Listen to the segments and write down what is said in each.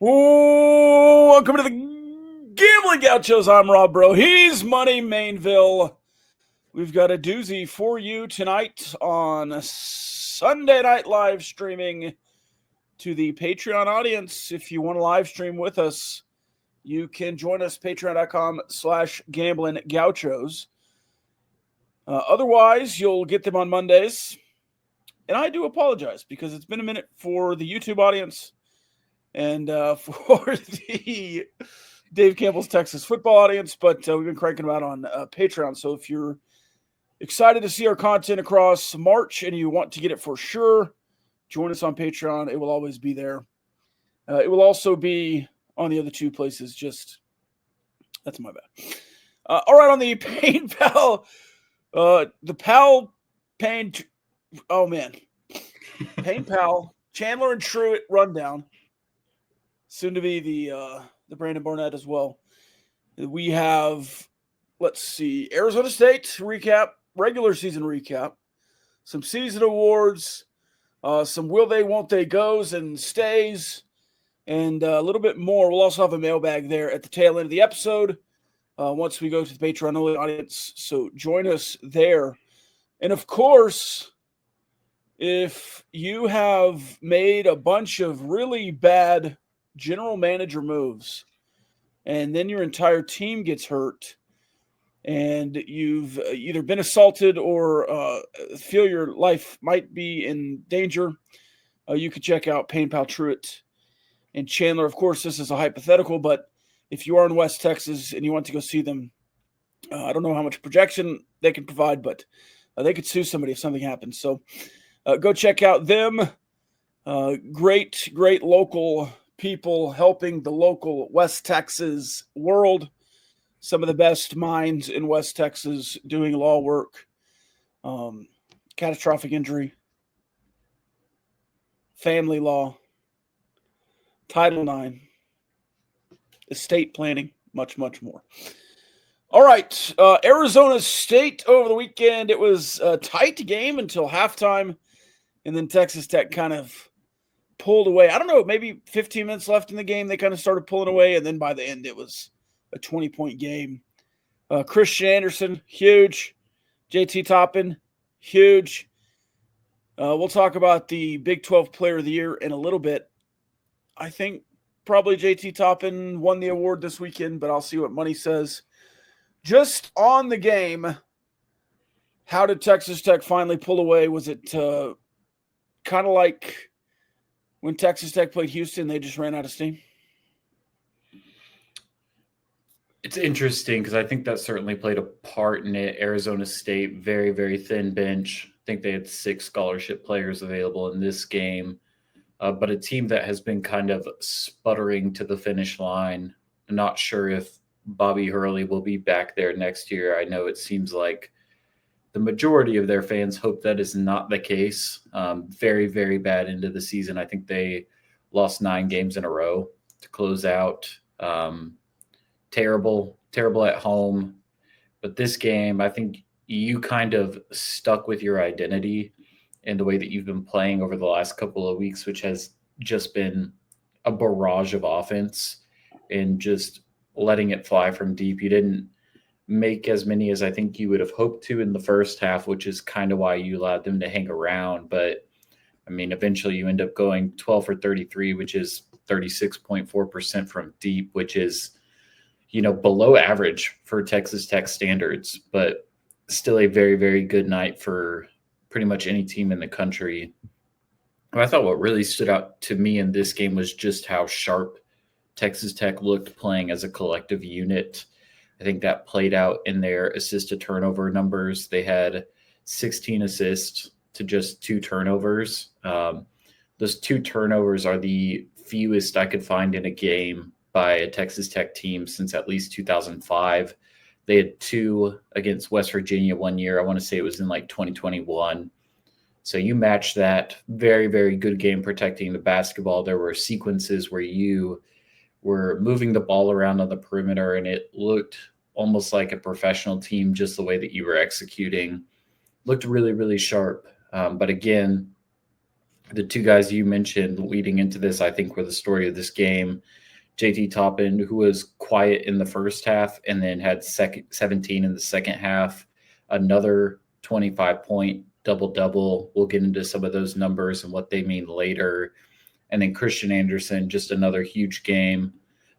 Ooh, welcome to the Gamblin Gauchos. I'm Rob Bro. He's Money Mainville. We've got a doozy for you tonight on Sunday Night Live streaming to the Patreon audience. If you want to live stream with us, you can join us, patreon.com/Gamblin Gauchos. Otherwise, you'll get them on Mondays. And I do apologize because it's been a minute for the YouTube audience and for the Dave Campbell's Texas football audience, but we've been cranking them out on Patreon. So if you're excited to see our content across March and you want to get it for sure, join us on Patreon. It will always be there. It will also be on the other two places. That's my bad. All right, on the Pain Pal, the Pal Pain. Oh man, Pain Pal, Chandler and Truitt rundown. Soon to be the Brandon Barnett as well. We have, let's see, Arizona State recap, regular season recap, some season awards, some will they, won't they goes and stays, and a little bit more. We'll also have a mailbag there at the tail end of the episode once we go to the Patreon only audience. So join us there. And of course, if you have made a bunch of really bad general manager moves and then your entire team gets hurt and you've either been assaulted or feel your life might be in danger, you could check out Pain Pal, Truitt, and Chandler. Of course, this is a hypothetical, but if you are in West Texas and you want to go see them, I don't know how much projection they can provide, but they could sue somebody if something happens. So go check out them. Great local people helping the local West Texas world. Some of the best minds in West Texas doing law work. Catastrophic injury. Family law. Title IX. Estate planning. Much more. All right. Arizona State over the weekend. It was a tight game until halftime. And then Texas Tech kind of pulled away. I don't know, maybe 15 minutes left in the game. They kind of started pulling away. And then by the end, it was a 20-point game. Christian Anderson, huge. JT Toppin, huge. We'll talk about the Big 12 Player of the Year in a little bit. I think probably JT Toppin won the award this weekend, but I'll see what money says. Just on the game, how did Texas Tech finally pull away? Was it kind of like when Texas Tech played Houston, they just ran out of steam? It's interesting because I think that certainly played a part in it. Arizona State, very, very thin bench. I think they had 6 scholarship players available in this game. But a team that has been kind of sputtering to the finish line. I'm not sure if Bobby Hurley will be back there next year. I know it seems like the majority of their fans hope that is not the case. Very, very bad into the season. I think they lost 9 games in a row to close out. Terrible at home. But this game, I think you kind of stuck with your identity in the way that you've been playing over the last couple of weeks, which has just been a barrage of offense and just letting it fly from deep. You didn't make as many as I think you would have hoped to in the first half, which is kind of why you allowed them to hang around. But I mean, eventually you end up going 12 for 33, which is 36.4% from deep, which is, below average for Texas Tech standards, but still a very, very good night for pretty much any team in the country. I thought what really stood out to me in this game was just how sharp Texas Tech looked playing as a collective unit. I think that played out in their assist to turnover numbers. They had 16 assists to just 2 turnovers. Those 2 turnovers are the fewest I could find in a game by a Texas Tech team since at least 2005. They had 2 against West Virginia one year. I want to say it was in like 2021. So you match that. Very, very good game protecting the basketball. There were sequences where you were moving the ball around on the perimeter, and it looked almost like a professional team, just the way that you were executing. Looked really, really sharp. But again, The two guys you mentioned leading into this, I think, were the story of this game. JT Toppin, who was quiet in the first half and then had 17 in the second half, another 25-point double-double. We'll get into some of those numbers and what they mean later. And then Christian Anderson, just another huge game.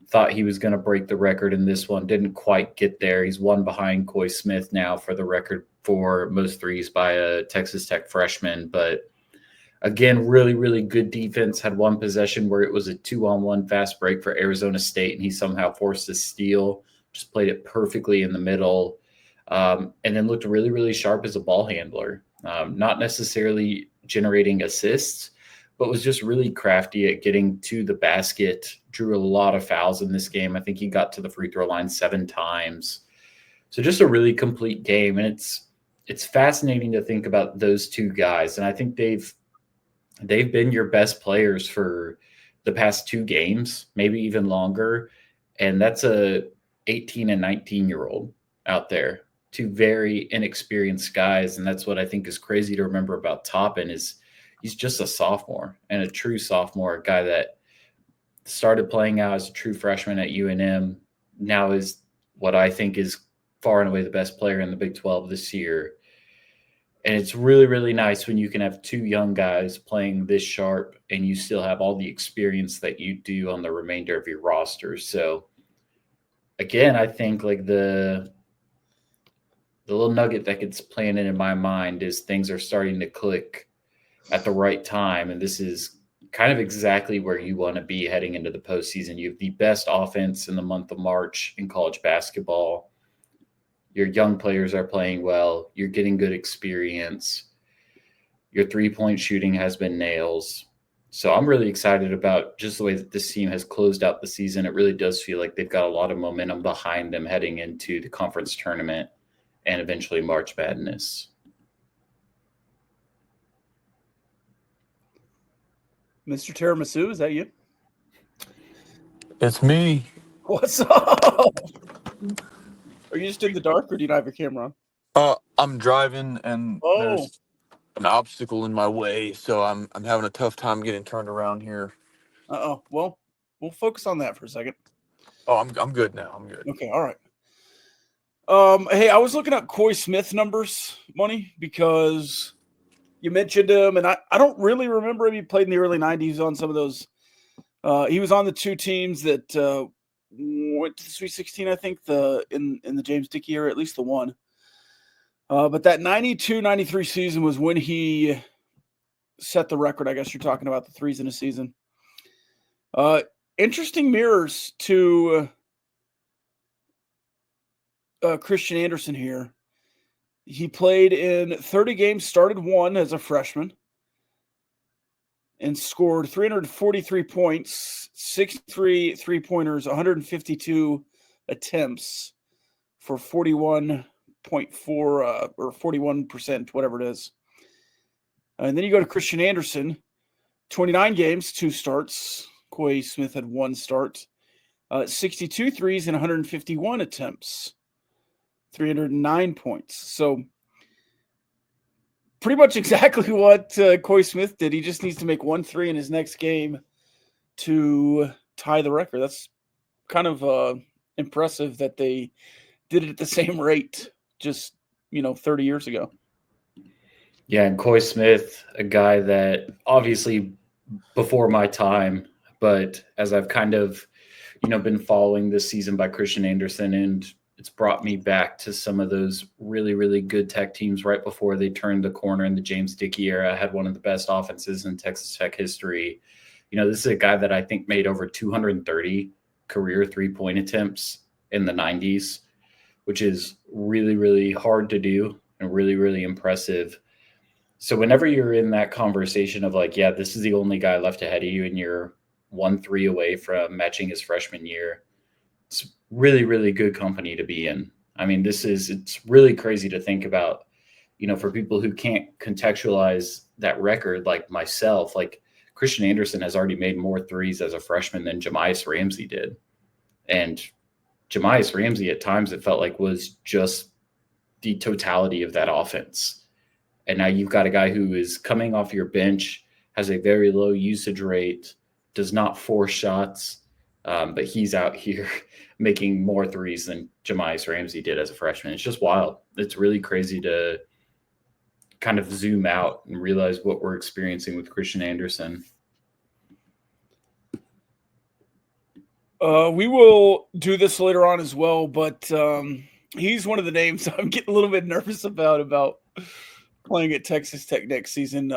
Thought he was going to break the record in this one. Didn't quite get there. He's one behind Coy Smith now for the record for most threes by a Texas Tech freshman. But again, really, really good defense. Had one possession where it was a 2-on-1 fast break for Arizona State, and he somehow forced a steal. Just played it perfectly in the middle. And then looked really, really sharp as a ball handler. Not necessarily generating assists, but was just really crafty at getting to the basket. Drew a lot of fouls in this game. I think he got to the free throw line 7 times. So just a really complete game. And it's fascinating to think about those two guys. And I think they've been your best players for the past 2 games, maybe even longer. And that's a 18 and 19-year-old out there. 2 very inexperienced guys. And that's what I think is crazy to remember about Toppin is he's just a sophomore and a true sophomore, a guy that started playing out as a true freshman at UNM, now is what I think is far and away the best player in the Big 12 this year. And it's really, really nice when you can have 2 young guys playing this sharp and you still have all the experience that you do on the remainder of your roster. So again, I think like the little nugget that gets planted in my mind is things are starting to click at the right time. And this is kind of exactly where you want to be heading into the postseason. You have the best offense in the month of March in college basketball. Your young players are playing well. You're getting good experience. Your 3-point shooting has been nails. So I'm really excited about just the way that this team has closed out the season. It really does feel like they've got a lot of momentum behind them heading into the conference tournament and eventually March Madness. Mr. Tiramisu, is that you? It's me. What's up? Are you just in the dark, or do you not have your camera on? I'm driving and there's an obstacle in my way, so I'm having a tough time getting turned around here. Well, we'll focus on that for a second. Oh, I'm good now. I'm good. Okay, all right. Hey, I was looking up Coy Smith numbers, Money, because you mentioned him, and I don't really remember him. He played in the early 90s on some of those. He was on the 2 teams that went to the Sweet 16, I think, in the James Dickey era, at least the one. But that 92-93 season was when he set the record. I guess you're talking about the threes in a season. Interesting mirrors to Christian Anderson here. He played in 30 games, started 1 as a freshman, and scored 343 points, 63 three-pointers, 152 attempts for 41.4 or 41%, whatever it is. And then you go to Christian Anderson, 29 games, 2 starts. Coy Smith had 1 start. 62 threes and 151 attempts, 309 points. So pretty much exactly what Coy Smith did. He just needs to make 1 3 in his next game to tie the record. That's kind of impressive that they did it at the same rate just, 30 years ago. Yeah, and Coy Smith, a guy that obviously before my time, but as I've kind of, been following this season by Christian Anderson, and it's brought me back to some of those really, really good Tech teams right before they turned the corner in the James Dickey era, had one of the best offenses in Texas Tech history. This is a guy that I think made over 230 career 3-point attempts in the 90s, which is really, really hard to do and really, really impressive. So whenever you're in that conversation of like, yeah, this is the only guy left ahead of you and you're 1 3 away from matching his freshman year, it's really, really good company to be in. I mean, it's really crazy to think about, for people who can't contextualize that record like myself. Like Christian Anderson has already made more threes as a freshman than Jamias Ramsey did. And Jamias Ramsey at times it felt like was just the totality of that offense. And now you've got a guy who is coming off your bench, has a very low usage rate, does not force shots, but he's out here making more threes than Jamias Ramsey did as a freshman. It's just wild. It's really crazy to kind of zoom out and realize what we're experiencing with Christian Anderson. We will do this later on as well, but he's one of the names I'm getting a little bit nervous about playing at Texas Tech next season.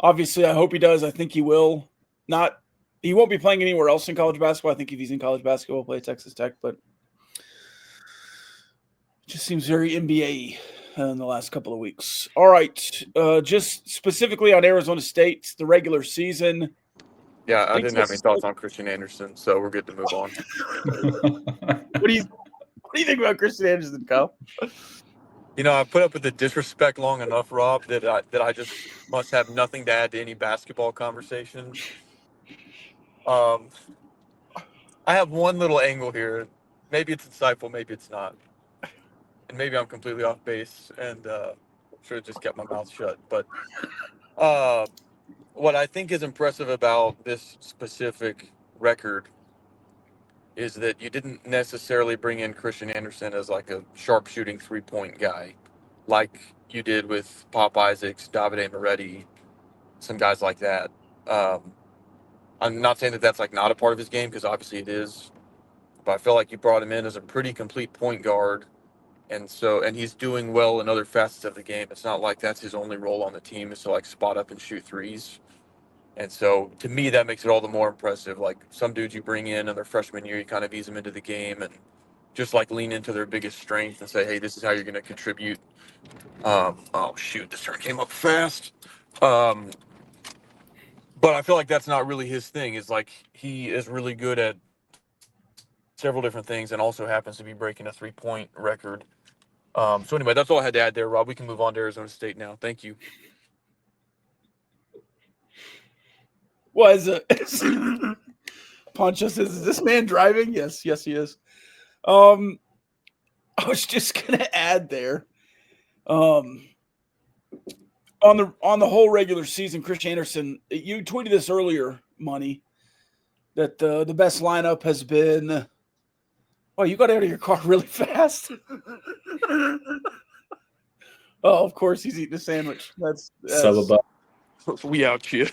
Obviously, I hope he does. I think he will. He won't be playing anywhere else in college basketball. I think if he's in college basketball, he'll play at Texas Tech, but it just seems very NBA in the last couple of weeks. All right, just specifically on Arizona State, the regular season. Yeah, I didn't have any thoughts on Christian Anderson, so we're good to move on. What do you think about Christian Anderson, Kyle? I put up with the disrespect long enough, Rob, that I just must have nothing to add to any basketball conversation. I have one little angle here. Maybe it's insightful, maybe it's not. And maybe I'm completely off base and should have just kept my mouth shut. But what I think is impressive about this specific record is that you didn't necessarily bring in Christian Anderson as like a sharpshooting 3-point guy, like you did with Pop Isaacs, Davide Moretti, some guys like that. I'm not saying that that's like not a part of his game, because obviously it is, but I feel like you brought him in as a pretty complete point guard, and he's doing well in other facets of the game. It's not like that's his only role on the team is to like spot up and shoot threes. And so, to me, that makes it all the more impressive. Like, some dudes you bring in their freshman year, you kind of ease them into the game and just, like, lean into their biggest strength and say, hey, this is how you're going to contribute. Oh, shoot, this turn came up fast. But I feel like that's not really his thing. It's like he is really good at several different things and also happens to be breaking a 3-point record. So, anyway, that's all I had to add there, Rob. We can move on to Arizona State now. Thank you. Poncho says, is this man driving? Yes, he is. I was just gonna add there. On the whole regular season, Christian Anderson, you tweeted this earlier, Money, that the best lineup has been. Oh, you got out of your car really fast. Oh, of course he's eating a sandwich. That's We out here.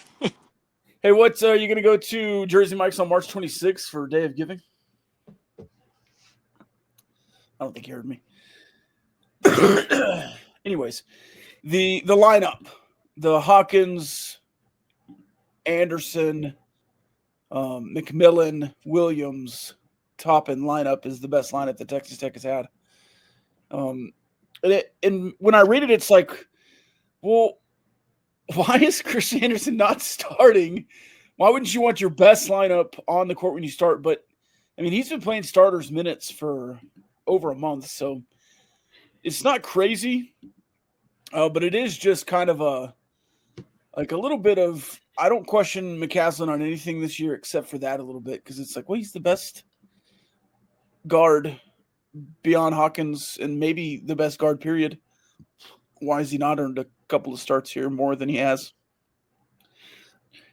Hey, what are you going to go to Jersey Mike's on March 26th for Day of Giving? I don't think you heard me. Anyways, the lineup, the Hawkins, Anderson, McMillan, Williams, Toppin lineup is the best lineup that Texas Tech has had. And when I read it, it's like, well, why is Christian Anderson not starting? Why wouldn't you want your best lineup on the court when you start? But, I mean, he's been playing starters minutes for over a month, so it's not crazy. But it is just kind of a little bit of – I don't question McCaslin on anything this year except for that a little bit, because it's like, well, he's the best guard beyond Hawkins and maybe the best guard, period. Why has he not earned a couple of starts here more than he has?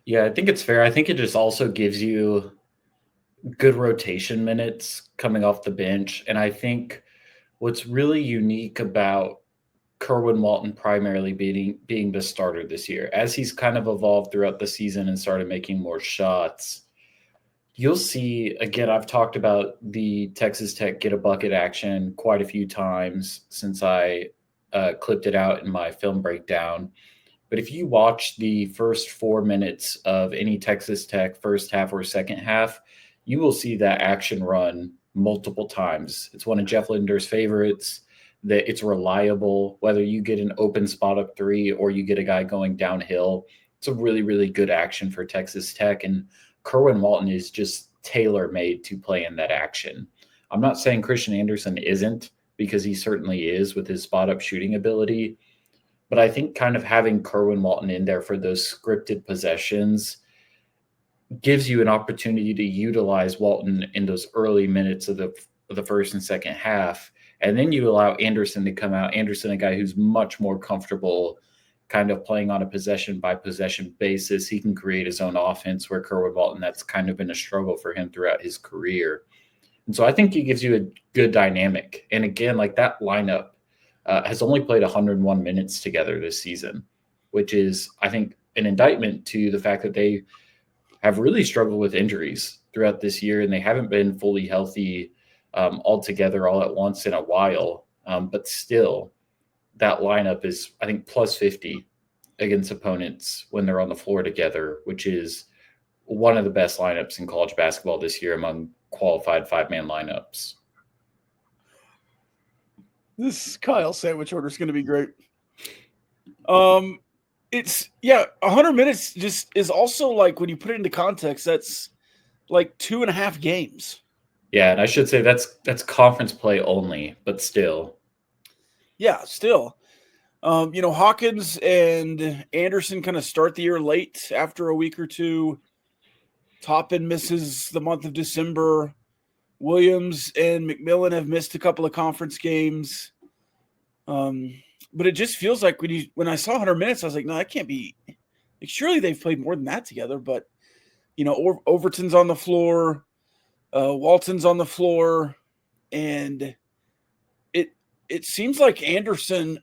Yeah, I think it's fair. I think it just also gives you good rotation minutes coming off the bench. And I think what's really unique about Kerwin Walton primarily being the starter this year, as he's kind of evolved throughout the season and started making more shots, you'll see, again, I've talked about the Texas Tech get a bucket action quite a few times since I clipped it out in my film breakdown. But if you watch the first 4 minutes of any Texas Tech first half or second half, you will see that action run multiple times. It's one of Jeff Linder's favorites, that it's reliable, whether you get an open spot up three or you get a guy going downhill. It's a really, really good action for Texas Tech. And Kerwin Walton is just tailor-made to play in that action. I'm not saying Christian Anderson isn't, because he certainly is with his spot-up shooting ability. But I think kind of having Kerwin Walton in there for those scripted possessions gives you an opportunity to utilize Walton in those early minutes of the first and second half. And then you allow Anderson to come out. Anderson, a guy who's much more comfortable kind of playing on a possession by possession basis. He can create his own offense, where Kerwin Walton, that's kind of been a struggle for him throughout his career. And so I think he gives you a good dynamic. And again, like that lineup has only played 101 minutes together this season, which is, I think, an indictment to the fact that they have really struggled with injuries throughout this year, and they haven't been fully healthy all together all at once in a while. But still, that lineup is, I think, plus 50 against opponents when they're on the floor together, which is one of the best lineups in college basketball this year among qualified 5-man lineups. This Kyle sandwich order is going to be great. It's 100 minutes just is also like, when you put it into context, that's like 2.5 games. Yeah, and I should say that's conference play only, but still. Yeah, still. Hawkins and Anderson kind of start the year late after a week or two. Toppin misses the month of December. Williams and McMillan have missed a couple of conference games. But it just feels like when I saw 100 minutes, I was like, no, that can't be. Like, surely they've played more than that together. But, Overton's on the floor. Walton's on the floor. And it seems like Anderson,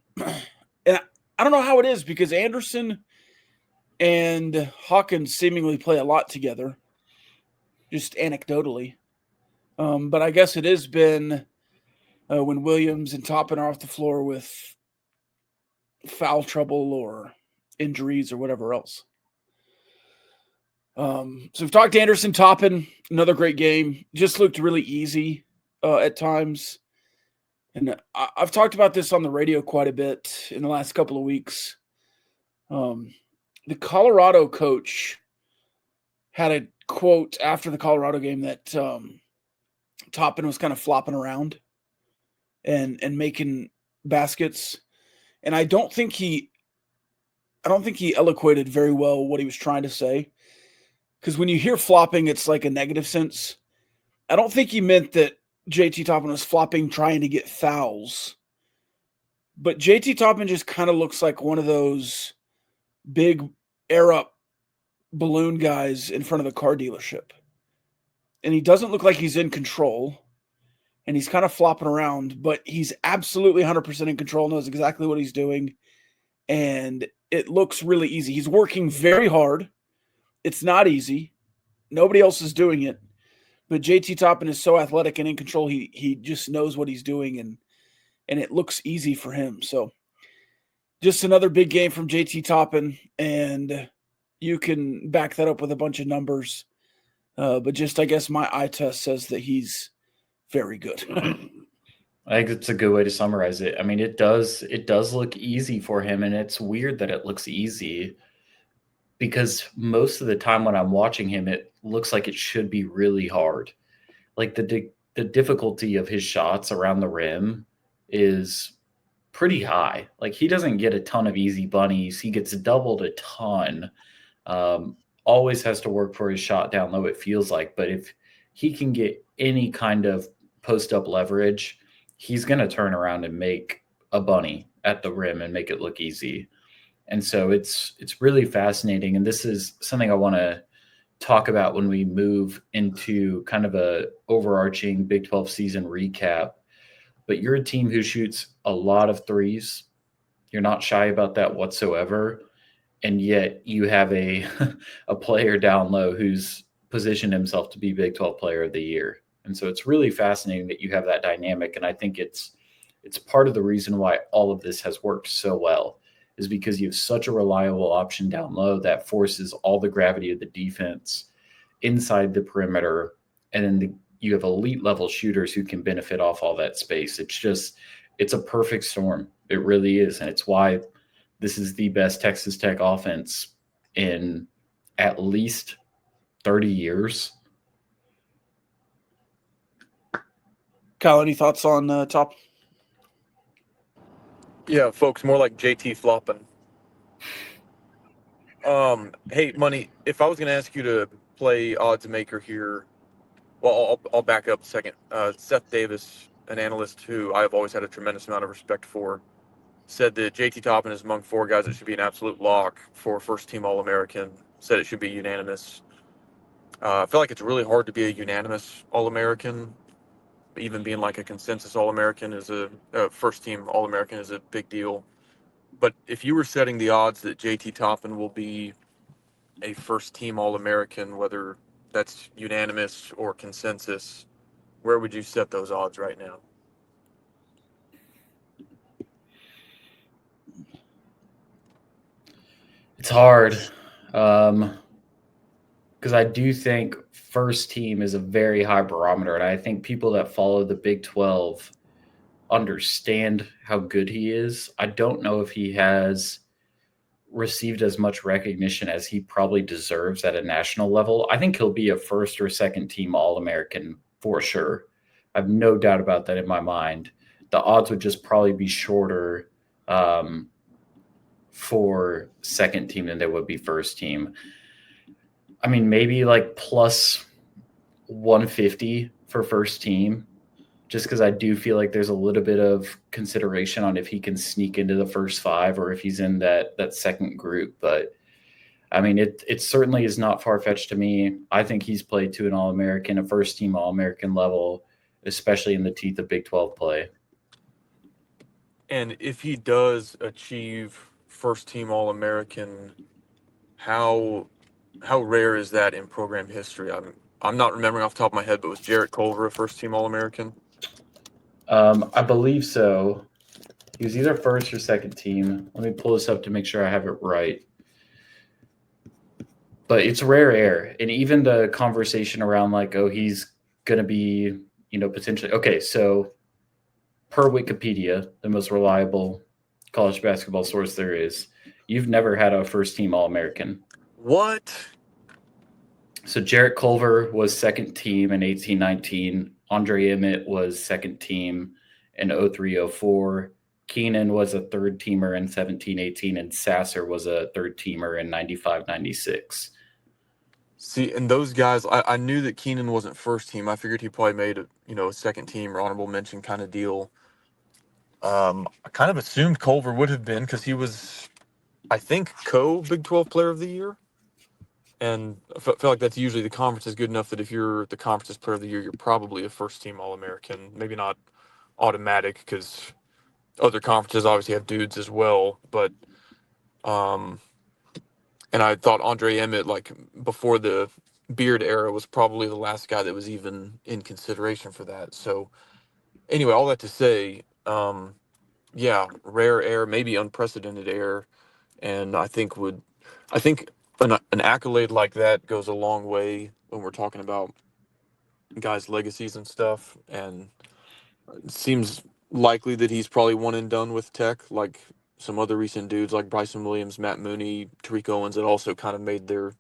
and I don't know how it is, because Anderson and Hawkins seemingly play a lot together, just anecdotally. But I guess it has been when Williams and Toppin are off the floor with foul trouble or injuries or whatever else. So we've talked to Anderson. Toppin, another great game. Just looked really easy at times. And I've talked about this on the radio quite a bit in the last couple of weeks. The Colorado coach had a quote after the Colorado game that Toppin was kind of flopping around and making baskets. And I don't think he eloquated very well what he was trying to say. Because when you hear flopping, it's like a negative sense. I don't think he meant that JT Toppin was flopping trying to get fouls. But JT Toppin just kind of looks like one of those big air-up balloon guys in front of the car dealership. And he doesn't look like he's in control. And he's kind of flopping around, but he's absolutely 100% in control, knows exactly what he's doing. And it looks really easy. He's working very hard. It's not easy. Nobody else is doing it. But JT Toppin is so athletic and in control, he just knows what he's doing, and it looks easy for him. So just another big game from JT Toppin, and you can back that up with a bunch of numbers. But just, I guess, my eye test says that he's very good. I think it's a good way to summarize it. I mean, it does look easy for him, and it's weird that it looks easy, because most of the time when I'm watching him, it looks like it should be really hard. Like the difficulty of his shots around the rim is pretty high. Like, he doesn't get a ton of easy bunnies. He gets doubled a ton. Always has to work for his shot down low, it feels like. But if he can get any kind of post-up leverage, he's going to turn around and make a bunny at the rim and make it look easy. And so it's really fascinating. And this is something I want to talk about when we move into kind of a overarching Big 12 season recap. But you're a team who shoots a lot of threes. You're not shy about that whatsoever. And yet you have a player down low who's positioned himself to be Big 12 Player of the Year. And so it's really fascinating that you have that dynamic. And I think it's part of the reason why all of this has worked so well, is because you have such a reliable option down low that forces all the gravity of the defense inside the perimeter. And then you have elite level shooters who can benefit off all that space. It's a perfect storm. It really is. And it's why this is the best Texas Tech offense in at least 30 years. Kyle, any thoughts on Top? Yeah, folks, more like JT flopping. Hey, Money, if I was going to ask you to play odds maker here, well, I'll back up a second. Seth Davis, an analyst who I've always had a tremendous amount of respect for, said that JT Toppin is among 4 guys that should be an absolute lock for first-team All-American. Said it should be unanimous. I feel like it's really hard to be a unanimous All-American. Even being like a consensus All-American is a first-team All-American is a big deal. But if you were setting the odds that JT Toppin will be a first-team All-American, whether that's unanimous or consensus, where would you set those odds right now? It's hard because I do think first team is a very high barometer, and I think people that follow the Big 12 understand how good he is. I don't know if he has received as much recognition as he probably deserves at a national level. I think he'll be a first or second team All-American for sure. I have no doubt about that in my mind. The odds would just probably be shorter for second team than they would be first team. I mean, maybe like plus 150 for first team, just because I do feel like there's a little bit of consideration on if he can sneak into the first 5 or if he's in that second group. But I mean, it certainly is not far-fetched to me. I think he's played to an All-American, a first-team All-American level, especially in the teeth of Big 12 play. And if he does achieve first-team All-American, how rare is that in program history? I'm not remembering off the top of my head, but was Jarrett Culver a first-team All-American? I believe so. He was either first or second team. Let me pull this up to make sure I have it right. But it's rare air. And even the conversation around like, oh, he's going to be, potentially. Okay, so per Wikipedia, the most reliable college basketball source there is, you've never had a first-team All-American. What? So Jarrett Culver was second team in 18-19. Andre Emmett was second team in 03-04. Keenan was a third teamer in 17-18, and Sasser was a third teamer in 95-96. See, and those guys, I knew that Keenan wasn't first team. I figured he probably made a second team or honorable mention kind of deal. I kind of assumed Culver would have been because he was, I think, Big 12 Player of the Year. And I feel like that's usually the conference is good enough that if you're the conference's Player of the Year, you're probably a first-team All-American. Maybe not automatic because other conferences obviously have dudes as well. But, and I thought Andre Emmett, like before the Beard era, was probably the last guy that was even in consideration for that. So anyway, all that to say, yeah, rare air, maybe unprecedented air, and I think an accolade like that goes a long way when we're talking about guys' legacies and stuff. And it seems likely that he's probably one and done with Tech, like some other recent dudes like Bryson Williams, Matt Mooney, Tariq Owens that also kind of made their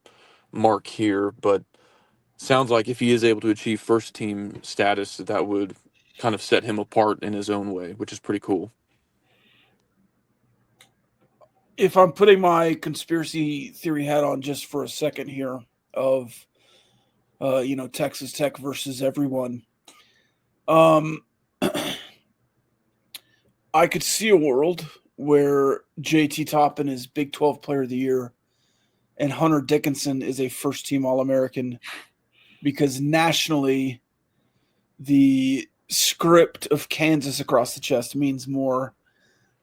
mark here. But sounds like if he is able to achieve first team status, that would kind of set him apart in his own way, which is pretty cool. If I'm putting my conspiracy theory hat on just for a second here of, Texas Tech versus everyone, I could see a world where JT Toppin is Big 12 Player of the Year and Hunter Dickinson is a first-team All-American because nationally the script of Kansas across the chest means more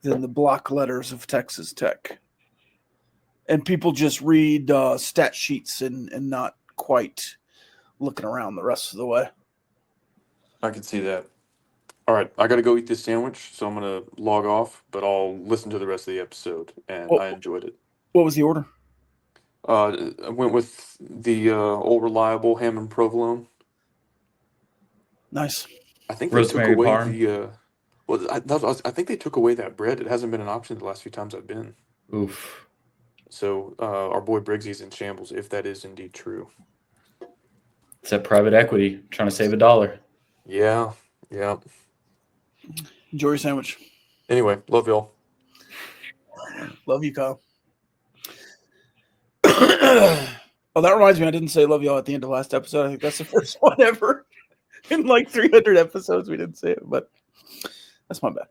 than the block letters of Texas Tech. And people just read stat sheets and not quite looking around the rest of the way. I can see that. All right, I got to go eat this sandwich, so I'm going to log off, but I'll listen to the rest of the episode, and I enjoyed it. What was the order? I went with the old reliable ham and provolone. Nice. I think they Rosemary took away parm. I think they took away that bread. It hasn't been an option the last few times I've been. Oof. So our boy Briggsy's in shambles, if that is indeed true. It's that private equity trying to save $1. Yeah. Enjoy your sandwich. Anyway, love y'all. Love you, Kyle. Oh, that reminds me, I didn't say love y'all at the end of last episode. I think that's the first one ever. In like 300 episodes, we didn't say it, but that's my bad.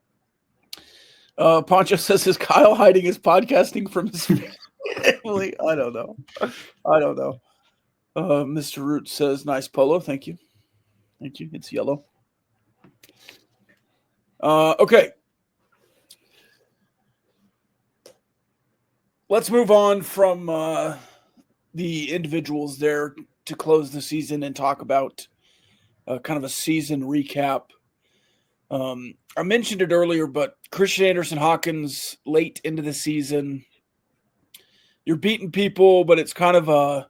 Poncho says, is Kyle hiding his podcasting from his family? I don't know. Mr. Root says, nice polo. Thank you. It's yellow. Okay. Let's move on from the individuals there to close the season and talk about kind of a season recap. I mentioned it earlier, but Christian Anderson Hawkins late into the season, you're beating people, but it's kind of a,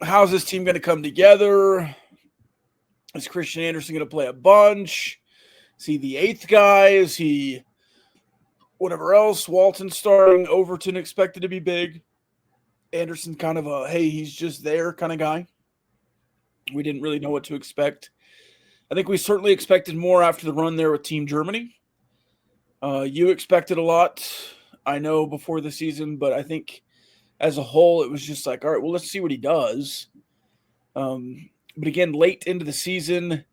how's this team going to come together? Is Christian Anderson going to play a bunch? Is he the eighth guy? Is he whatever else? Walton starting, Overton expected to be big. Anderson kind of a, hey, he's just there kind of guy. We didn't really know what to expect. I think we certainly expected more after the run there with Team Germany. You expected a lot, I know, before the season, but I think as a whole, it was just like, all right, well, let's see what he does. But again, late into the season,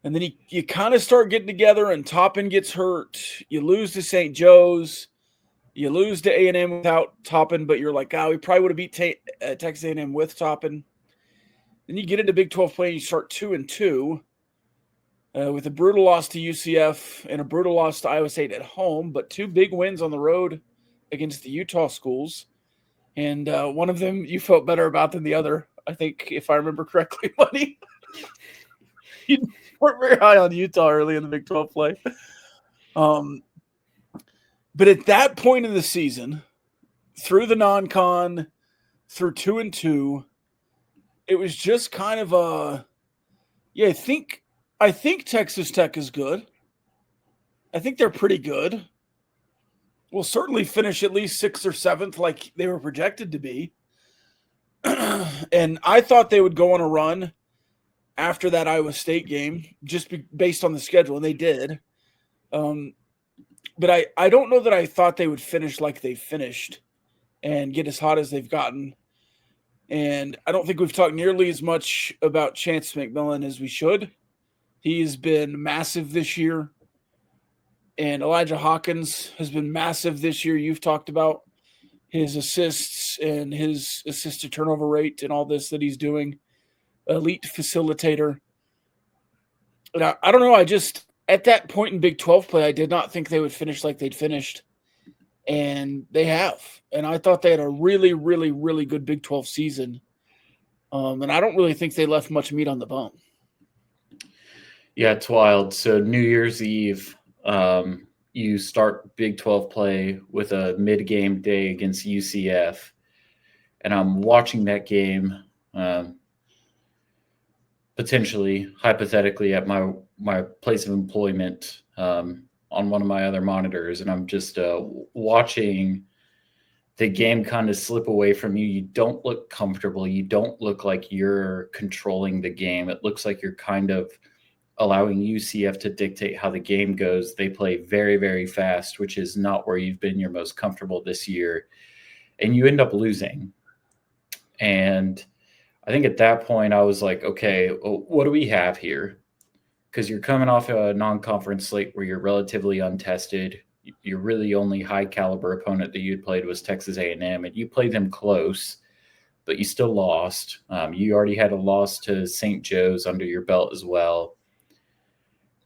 and then you kind of start getting together, and Toppin gets hurt. You lose to St. Joe's. You lose to A&M without Toppin, but you're like, we probably would have beat Texas A&M with Toppin. Then you get into Big 12 play, and you start 2-2 with a brutal loss to UCF and a brutal loss to Iowa State at home, but two big wins on the road against the Utah schools. And one of them you felt better about than the other, I think, if I remember correctly, buddy. You weren't very high on Utah early in the Big 12 play. But at that point in the season, through the non-con, through 2-2, it was just kind of a, I think Texas Tech is good. I think they're pretty good. We'll certainly finish at least 6th or 7th like they were projected to be. And I thought they would go on a run after that Iowa State game, just based on the schedule, and they did. But I don't know that I thought they would finish like they finished and get as hot as they've gotten. And I don't think we've talked nearly as much about Chance McMillan as we should. He's been massive this year. And Elijah Hawkins has been massive this year. You've talked about his assists and his assist to turnover rate and all this that he's doing. Elite facilitator. And I don't know. At that point in Big 12 play, I did not think they would finish like they'd finished. And they have. And I thought they had a really, really, really good Big 12 season. And I don't really think they left much meat on the bone. Yeah, it's wild. So New Year's Eve, you start Big 12 play with a mid-game day against UCF. And I'm watching that game potentially, hypothetically, at my place of employment on one of my other monitors. And I'm just watching the game kind of slip away from you. You don't look comfortable. You don't look like you're controlling the game. It looks like you're kind of allowing UCF to dictate how the game goes. They play very, very fast, which is not where you've been your most comfortable this year. And you end up losing. And I think at that point I was like, okay, well, what do we have here? Because you're coming off a non-conference slate where you're relatively untested. Your really only high-caliber opponent that you'd played was Texas A&M, and you played them close, but you still lost. You already had a loss to St. Joe's under your belt as well.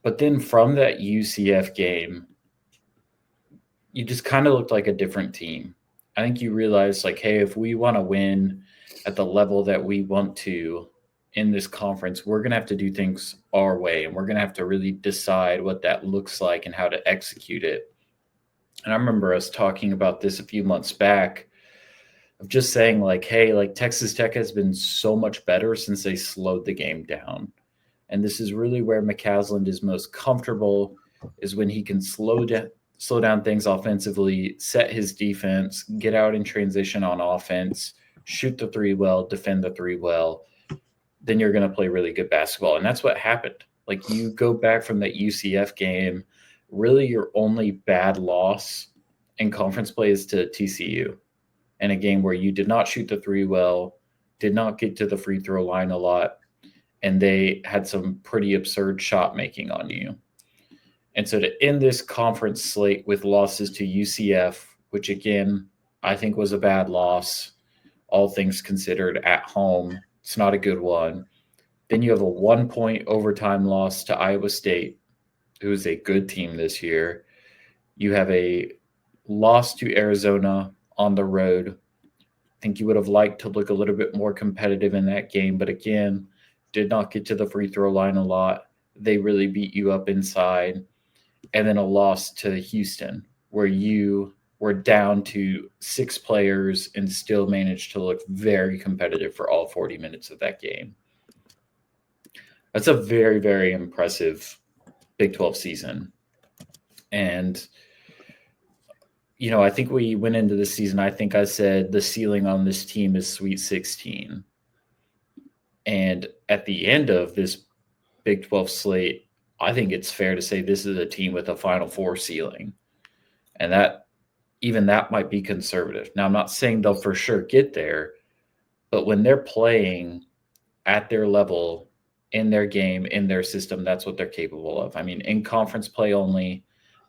But then from that UCF game, you just kind of looked like a different team. I think you realized, like, hey, if we want to win at the level that we want to in this conference, we're going to have to do things our way, and we're going to have to really decide what that looks like and how to execute it. And I remember us talking about this a few months back of just saying, like, hey, like, Texas Tech has been so much better since they slowed the game down. And this is really where McCasland is most comfortable, is when he can slow down things offensively, set his defense, get out in transition on offense, shoot the three well, defend the three well. Then you're going to play really good basketball. And that's what happened. Like, you go back from that UCF game, really your only bad loss in conference play is to TCU, in a game where you did not shoot the three well, did not get to the free throw line a lot, and they had some pretty absurd shot making on you. And so to end this conference slate with losses to UCF, which again, I think was a bad loss, all things considered, at home, it's not a good one. Then you have a 1-point overtime loss to Iowa State, who is a good team this year. You have a loss to Arizona on the road. I think you would have liked to look a little bit more competitive in that game, but again, did not get to the free throw line a lot. They really beat you up inside. And then a loss to Houston, where you were down to 6 players and still managed to look very competitive for all 40 minutes of that game. That's a very, very impressive Big 12 season. And, I think we went into the season, I think I said the ceiling on this team is Sweet 16. And at the end of this Big 12 slate, I think it's fair to say this is a team with a Final Four ceiling. And that might be conservative. Now, I'm not saying they'll for sure get there, but when they're playing at their level, in their game, in their system, that's what they're capable of. I mean, in conference play only,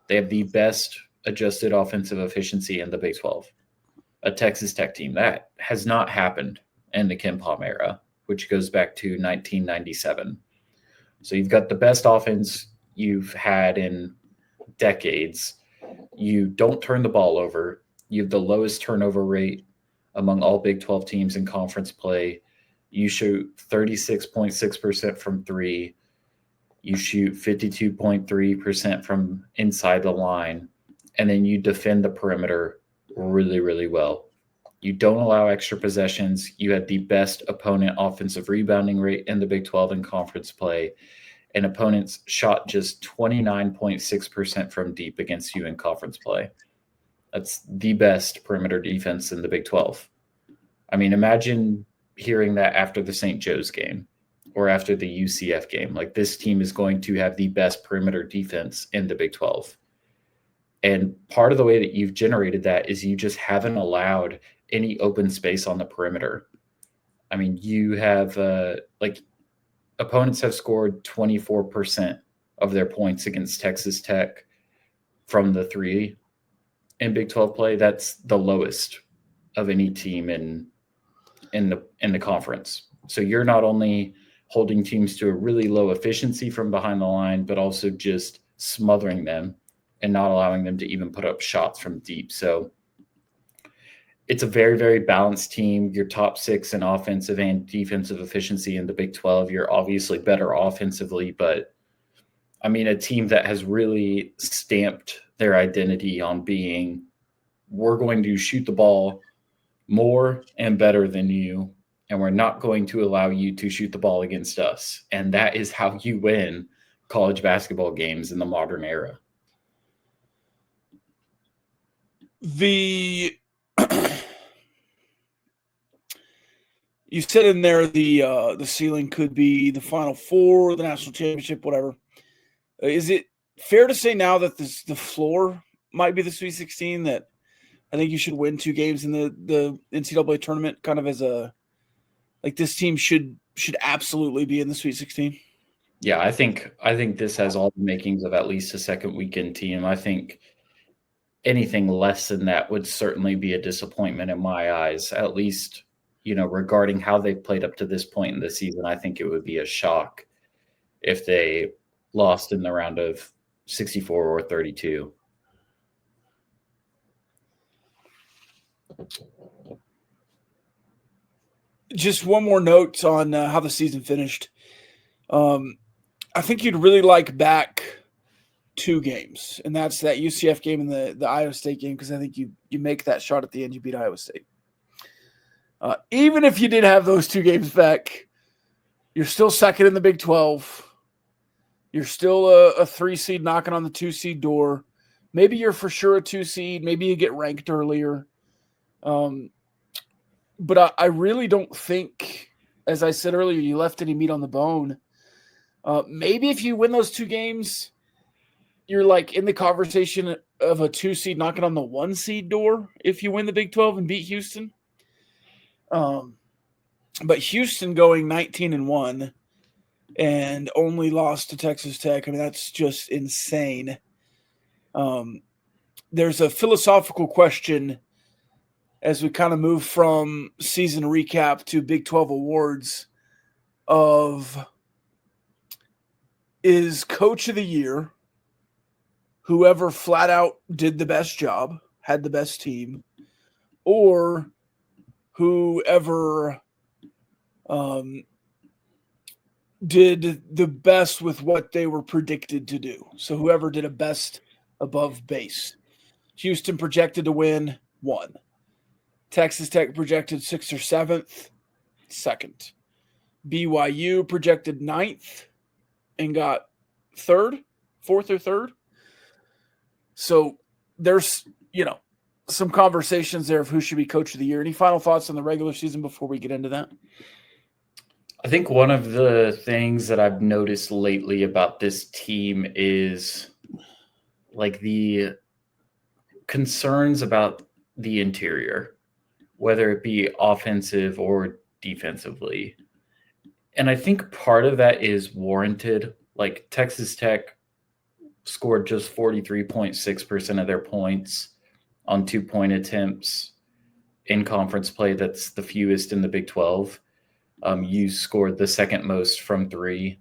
they have the best adjusted offensive efficiency in the Big 12. A Texas Tech team. That has not happened in the Ken Palm era, which goes back to 1997. So you've got the best offense you've had in decades. You don't turn the ball over. You have the lowest turnover rate among all Big 12 teams in conference play. You shoot 36.6% from three. You shoot 52.3% from inside the line. And then you defend the perimeter really, really well. You don't allow extra possessions. You had the best opponent offensive rebounding rate in the Big 12 in conference play. And opponents shot just 29.6% from deep against you in conference play. That's the best perimeter defense in the Big 12. I mean, imagine hearing that after the St. Joe's game or after the UCF game. Like, this team is going to have the best perimeter defense in the Big 12. And part of the way that you've generated that is you just haven't allowed any open space on the perimeter. I mean, you have opponents have scored 24% of their points against Texas Tech from the three in Big 12 play. That's the lowest of any team in the conference. So you're not only holding teams to a really low efficiency from behind the line, but also just smothering them and not allowing them to even put up shots from deep. So it's a very, very balanced team. You're top 6 in offensive and defensive efficiency in the Big 12. You're obviously better offensively, but I mean, a team that has really stamped their identity on being, we're going to shoot the ball more and better than you, and we're not going to allow you to shoot the ball against us. And that is how you win college basketball games in the modern era. You said in there the ceiling could be the Final Four, the national championship, whatever. Is it fair to say now that the floor might be the Sweet 16, that I think you should win 2 games in the NCAA tournament, kind of as this team should absolutely be in the Sweet 16? Yeah, I think this has all the makings of at least a second weekend team. I think anything less than that would certainly be a disappointment in my eyes, at least, regarding how they've played up to this point in the season. I think it would be a shock if they lost in the round of 64 or 32. Just one more note on how the season finished. I think you'd really like back 2 games, and that's that UCF game and the Iowa State game, because I think you make that shot at the end, you beat Iowa State. Even if you did have those 2 games back, you're still second in the Big 12. You're still a 3 seed knocking on the 2 seed door. Maybe you're for sure a 2 seed. Maybe you get ranked earlier. But I really don't think, as I said earlier, you left any meat on the bone. Maybe if you win those 2 games, you're like in the conversation of a 2 seed knocking on the 1 seed door if you win the Big 12 and beat Houston. But Houston going 19-1, and only lost to Texas Tech. I mean, that's just insane. There's a philosophical question as we kind of move from season recap to Big 12 awards of, is Coach of the Year whoever flat out did the best job, had the best team, or whoever did the best with what they were predicted to do? So whoever did a best above base. Houston projected to win, won. Texas Tech projected 6th or 7th, 2nd. BYU projected 9th and got 3rd, 4th or 3rd. So there's, some conversations there of who should be Coach of the Year. Any final thoughts on the regular season before we get into that? I think one of the things that I've noticed lately about this team is like the concerns about the interior, whether it be offensive or defensively. And I think part of that is warranted. Like Texas Tech scored just 43.6% of their points on 2-point attempts in conference play. That's the fewest in the Big 12. You scored the second most from 3.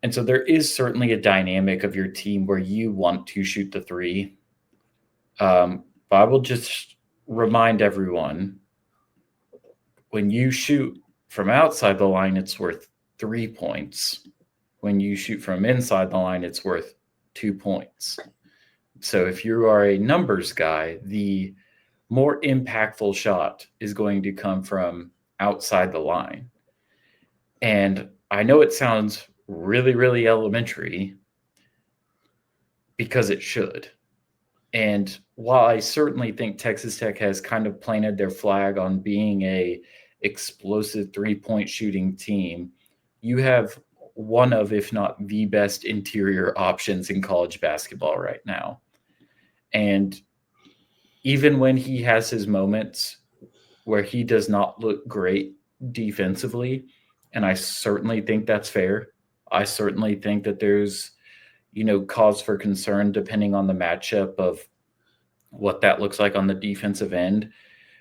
And so there is certainly a dynamic of your team where you want to shoot the 3. But I will just remind everyone, when you shoot from outside the line, it's worth 3 points. When you shoot from inside the line, it's worth 2 points. So if you are a numbers guy, the more impactful shot is going to come from outside the line. And I know it sounds really, really elementary because it should. And while I certainly think Texas Tech has kind of planted their flag on being a explosive 3-point shooting team, you have one of, if not the best interior options in college basketball right now. And even when he has his moments where he does not look great defensively, and I certainly think that's fair. I certainly think that there's, cause for concern depending on the matchup of what that looks like on the defensive end.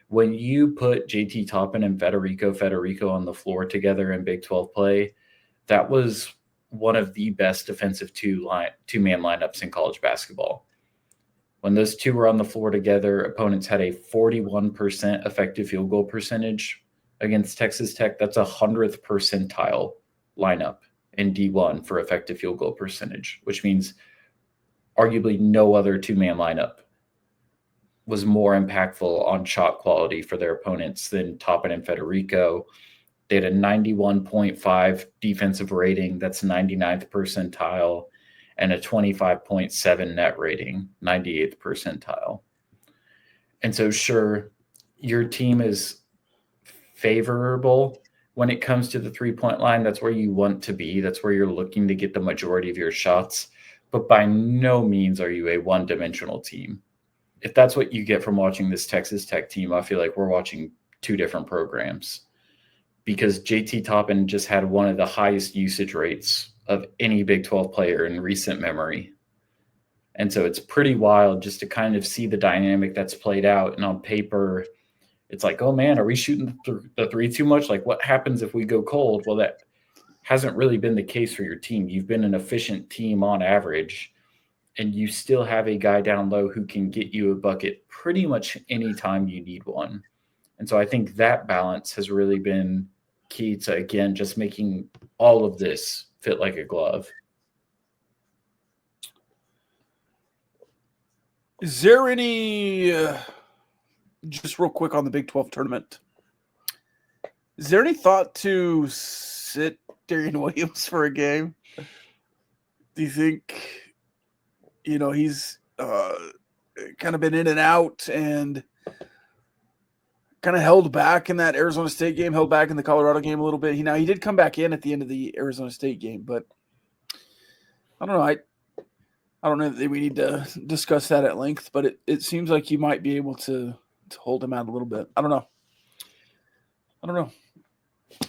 When you put JT Toppin and Federico on the floor together in Big 12 play, that was one of the best defensive two-man lineups in college basketball. When those two were on the floor together, opponents had a 41% effective field goal percentage against Texas Tech. That's a 100th percentile lineup in D1 for effective field goal percentage, which means arguably no other two-man lineup was more impactful on shot quality for their opponents than Toppin and Federico. They had a 91.5 defensive rating. That's 99th percentile. And a 25.7 net rating, 98th percentile. And so, sure, your team is favorable when it comes to the 3-point line. That's where you want to be. That's where you're looking to get the majority of your shots. But by no means are you a one-dimensional team. If that's what you get from watching this Texas Tech team, I feel like we're watching two different programs, because JT Toppin just had one of the highest usage rates of any Big 12 player in recent memory. And so it's pretty wild just to kind of see the dynamic that's played out. And on paper, it's like, oh man, are we shooting the 3 too much? Like, what happens if we go cold? Well, that hasn't really been the case for your team. You've been an efficient team on average, and you still have a guy down low who can get you a bucket pretty much anytime you need one. And so I think that balance has really been key to, again, just making all of this fit like a glove. Is there any, just real quick on the Big 12 tournament, is there any thought to sit Darian Williams for a game? Do you think, he's kind of been in and out and kind of held back in that Arizona State game, held back in the Colorado game a little bit. He did come back in at the end of the Arizona State game, but I don't know. I don't know that we need to discuss that at length, but it seems like you might be able to hold him out a little bit. I don't know.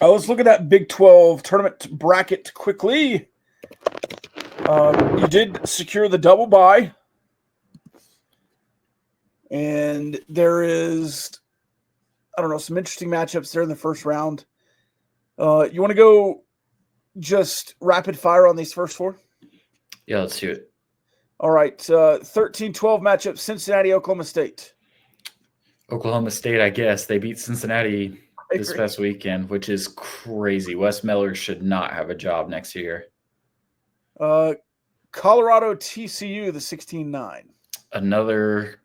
Let's look at that Big 12 tournament bracket quickly. You did secure the double bye. And there is, I don't know, some interesting matchups there in the first round. You want to go just rapid fire on these first four? Yeah, let's do it. All right. 13-12 matchup, Cincinnati, Oklahoma State. Oklahoma State, I guess. They beat Cincinnati this past weekend, which is crazy. Wes Miller should not have a job next year. Colorado, TCU, the 16-9. Another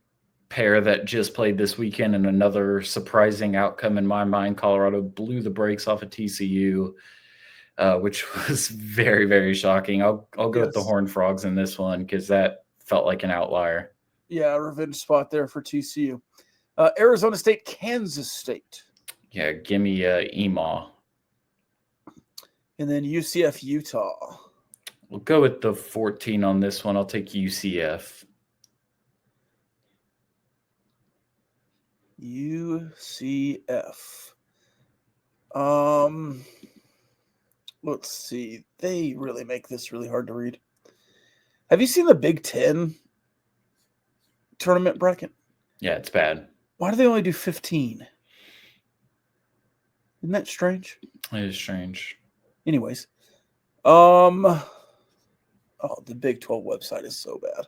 pair that just played this weekend, and another surprising outcome in my mind. Colorado blew the brakes off of TCU, which was very, very shocking. I'll go with the Horned Frogs in this one because that felt like an outlier. Yeah, revenge spot there for TCU. Arizona State, Kansas State. Yeah, give me Emaw. And then UCF, Utah. We'll go with the 14 on this one. I'll take UCF. UCF. Let's see. They really make this really hard to read. Have you seen the Big Ten tournament bracket? Yeah, it's bad. Why do they only do 15? Isn't that strange? It is strange. Anyways. The Big 12 website is so bad.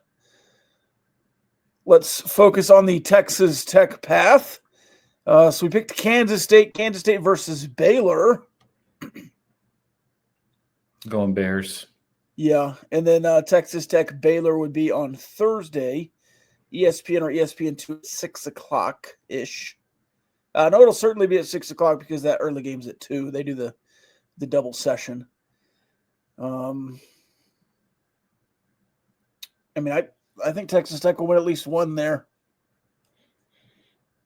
Let's focus on the Texas Tech path. So we picked Kansas State versus Baylor. Going Bears. Yeah, and then Texas Tech Baylor would be on Thursday, ESPN or ESPN2 at 6 o'clock ish. No, it'll certainly be at 6 o'clock because that early game's at 2. They do the double session. I think Texas Tech will win at least one there.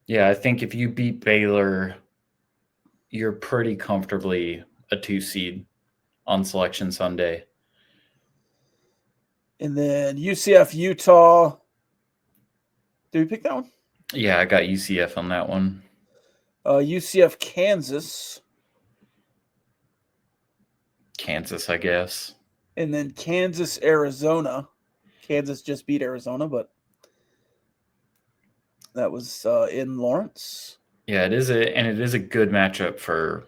Yeah, I think if you beat Baylor, you're pretty comfortably a 2 seed on Selection Sunday. And then UCF, Utah. Did we pick that one? Yeah, I got UCF on that one. UCF, Kansas. Kansas, I guess. And then Kansas, Arizona. Kansas just beat Arizona, but that was in Lawrence. Yeah, it is a good matchup for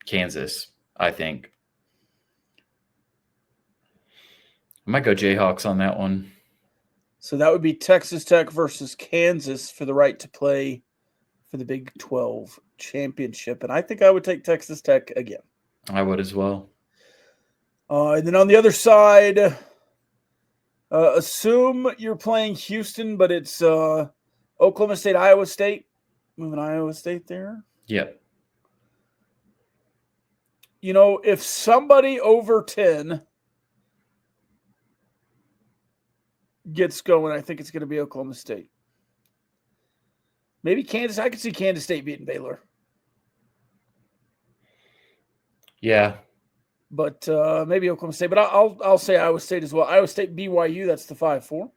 Kansas, I think. I might go Jayhawks on that one. So that would be Texas Tech versus Kansas for the right to play for the Big 12 championship. And I think I would take Texas Tech again. I would as well. And then on the other side, assume you're playing Houston, but it's Oklahoma State, Iowa State. Moving Iowa State there. Yep. If somebody over 10 gets going, I think it's going to be Oklahoma State. Maybe Kansas. I could see Kansas State beating Baylor. Yeah. But maybe Oklahoma State. But I'll say Iowa State as well. Iowa State, BYU, that's the 5-4.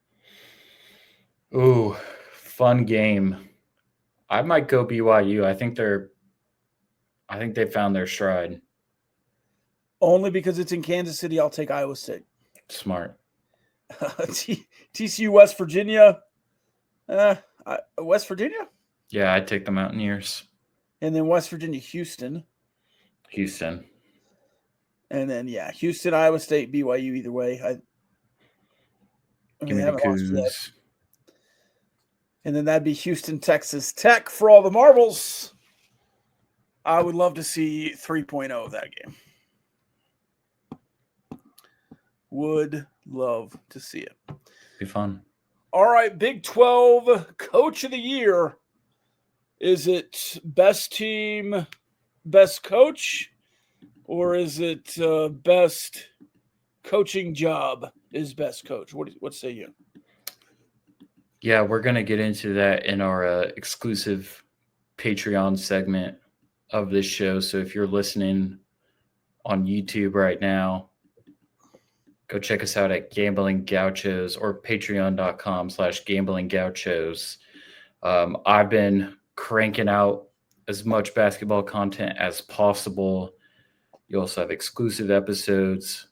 Ooh, fun game. I might go BYU. I think they found their stride. Only because it's in Kansas City, I'll take Iowa State. Smart. TCU, West Virginia. West Virginia? Yeah, I'd take the Mountaineers. And then West Virginia, Houston. Houston. And then, Houston, Iowa State, BYU, either way. Give me the Cougs. And then that'd be Houston, Texas Tech for all the marbles. I would love to see 3.0 of that game. Would love to see it. Be fun. All right, Big 12 Coach of the Year. Is it best team, best coach? Or is it best coaching job is best coach? What say you? Yeah, we're going to get into that in our exclusive Patreon segment of this show. So if you're listening on YouTube right now, go check us out at Gamblin Gauchos or patreon.com/Gamblin Gauchos. I've been cranking out as much basketball content as possible. You also have exclusive episodes,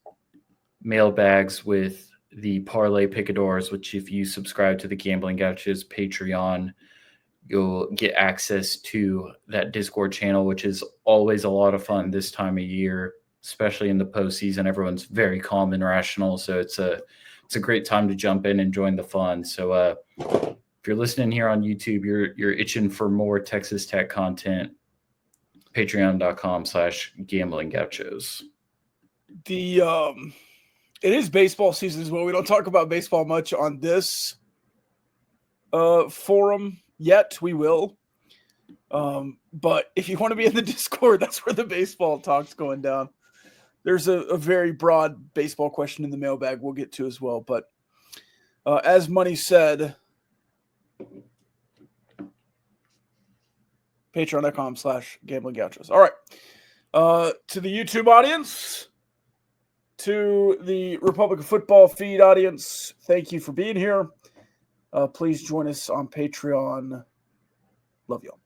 mailbags with the Parlay Picadors, which if you subscribe to the Gamblin Gauchos Patreon, you'll get access to that Discord channel, which is always a lot of fun this time of year, especially in the postseason. Everyone's very calm and rational, so it's a great time to jump in and join the fun. So if you're listening here on YouTube, you're itching for more Texas Tech content, patreon.com/Gamblin Gauchos. It is baseball season as well. We don't talk about baseball much on this forum yet. We will. But if you want to be in the Discord, that's where the baseball talk's going down. There's a very broad baseball question in the mailbag we'll get to as well. But as Money said, patreon.com/Gamblin Gauchos. All right. To the YouTube audience, to the Republic of Football feed audience, thank you for being here. Please join us on Patreon. Love y'all.